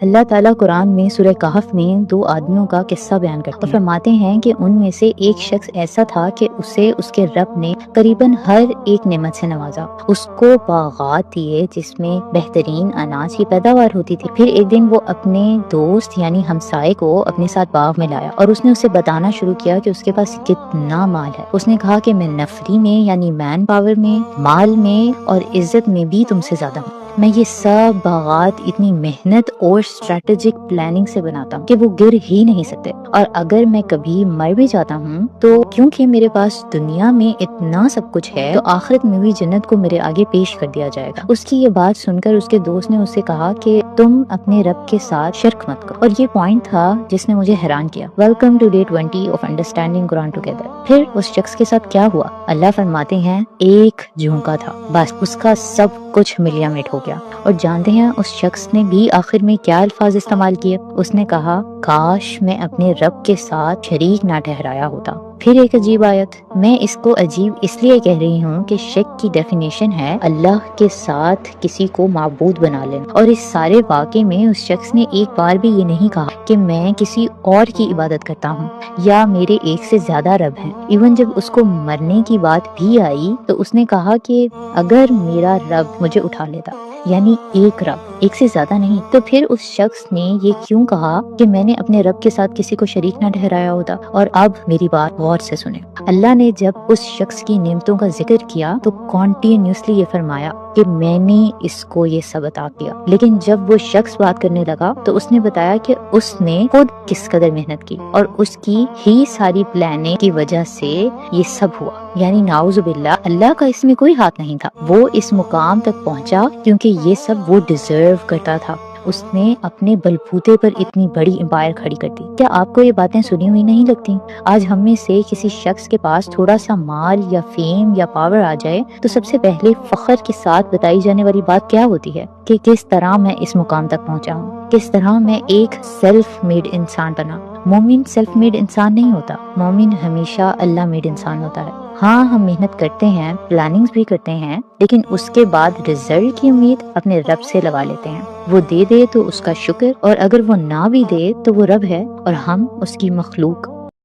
اللہ تعالیٰ قرآن میں سورہ کہف میں 2 آدمیوں کا قصہ بیان کرتے ہیں اور فرماتے ہیں کہ ان میں سے ایک شخص ایسا تھا کہ اسے اس کے رب نے قریباً ہر ایک نعمت سے نوازا، اس کو باغات دیے جس میں بہترین اناج کی پیداوار ہوتی تھی۔ پھر ایک دن وہ اپنے دوست یعنی ہمسائے کو اپنے ساتھ باغ میں لایا اور اس نے اسے بتانا شروع کیا کہ اس کے پاس کتنا مال ہے۔ اس نے کہا کہ میں نفری میں یعنی مین پاور میں، مال میں اور عزت میں بھی تم سے زیادہ ہوں۔ میں یہ سب باغات اتنی محنت اور اسٹریٹجک پلاننگ سے بناتا ہوں کہ وہ گر ہی نہیں سکتے، اور اگر میں کبھی مر بھی جاتا ہوں تو کیونکہ میرے پاس دنیا میں اتنا سب کچھ ہے تو آخرت میں بھی جنت کو میرے آگے پیش کر دیا جائے گا۔ اس کی یہ بات سن کر اس کے دوست نے اسے کہا کہ تم اپنے رب کے ساتھ شرک مت کرو، اور یہ پوائنٹ تھا جس نے مجھے حیران کیا۔ Welcome to day 20 of understanding Quran together. پھر اس شخص کے ساتھ کیا ہوا؟ اللہ فرماتے ہیں ایک جھونکا تھا، بس اس کا سب کچھ ملیا مٹ ہو گیا۔ اور جانتے ہیں اس شخص نے بھی آخر میں کیا الفاظ استعمال کیے؟ اس نے کہا کاش میں اپنے رب کے ساتھ شریک نہ ٹھہرایا ہوتا۔ پھر ایک عجیب آیت، میں اس کو عجیب اس لیے کہہ رہی ہوں کہ شک کی ڈیفینیشن ہے اللہ کے ساتھ کسی کو معبود بنا لینا، اور اس سارے واقعے میں اس شخص نے ایک بار بھی یہ نہیں کہا کہ میں کسی اور کی عبادت کرتا ہوں یا میرے ایک سے زیادہ رب ہیں۔ ایون جب اس کو مرنے کی بات بھی آئی تو اس نے کہا کہ اگر میرا رب مجھے اٹھا لیتا، یعنی ایک رب، ایک سے زیادہ نہیں، تو پھر اس شخص نے یہ کیوں کہا کہ میں نے اپنے رب کے ساتھ کسی کو شریک نہ ٹھہرایا ہوتا؟ اور اب میری بات غور سے سنیں، اللہ نے جب اس شخص کی نعمتوں کا ذکر کیا تو کنٹینیوسلی یہ فرمایا کہ میں نے اس کو یہ سب عطا کیا، لیکن جب وہ شخص بات کرنے لگا تو اس نے بتایا کہ اس نے خود کس قدر محنت کی اور اس کی ہی ساری پلاننگ کی وجہ سے یہ سب ہوا، یعنی نعوذ باللہ اللہ کا اس میں کوئی ہاتھ نہیں تھا۔ وہ اس مقام تک پہنچا کیونکہ یہ سب وہ ڈیزرو کرتا تھا۔ اس نے اپنے بلبوتے پر اتنی بڑی امپائر کھڑی کر دی۔ کیا آپ کو یہ باتیں سنی ہوئی نہیں لگتی؟ آج ہم میں سے کسی شخص کے پاس تھوڑا سا مال یا فیم یا پاور آ جائے تو سب سے پہلے فخر کے ساتھ بتائی جانے والی بات کیا ہوتی ہے کہ کس طرح میں اس مقام تک پہنچا ہوں، کس طرح میں ایک سیلف میڈ انسان بنا۔ مومن سیلف میڈ انسان نہیں ہوتا، مومن ہمیشہ اللہ میڈ انسان ہوتا ہے۔ ہاں ہم محنت کرتے ہیں، پلاننگز بھی کرتے ہیں، لیکن اس کے بعد رزلٹ کی امید اپنے رب سے لگا لیتے ہیں۔ وہ دے دے تو اس کا شکر، اور اگر وہ نہ بھی دے تو وہ رب ہے اور ہم اس کی مخلوق۔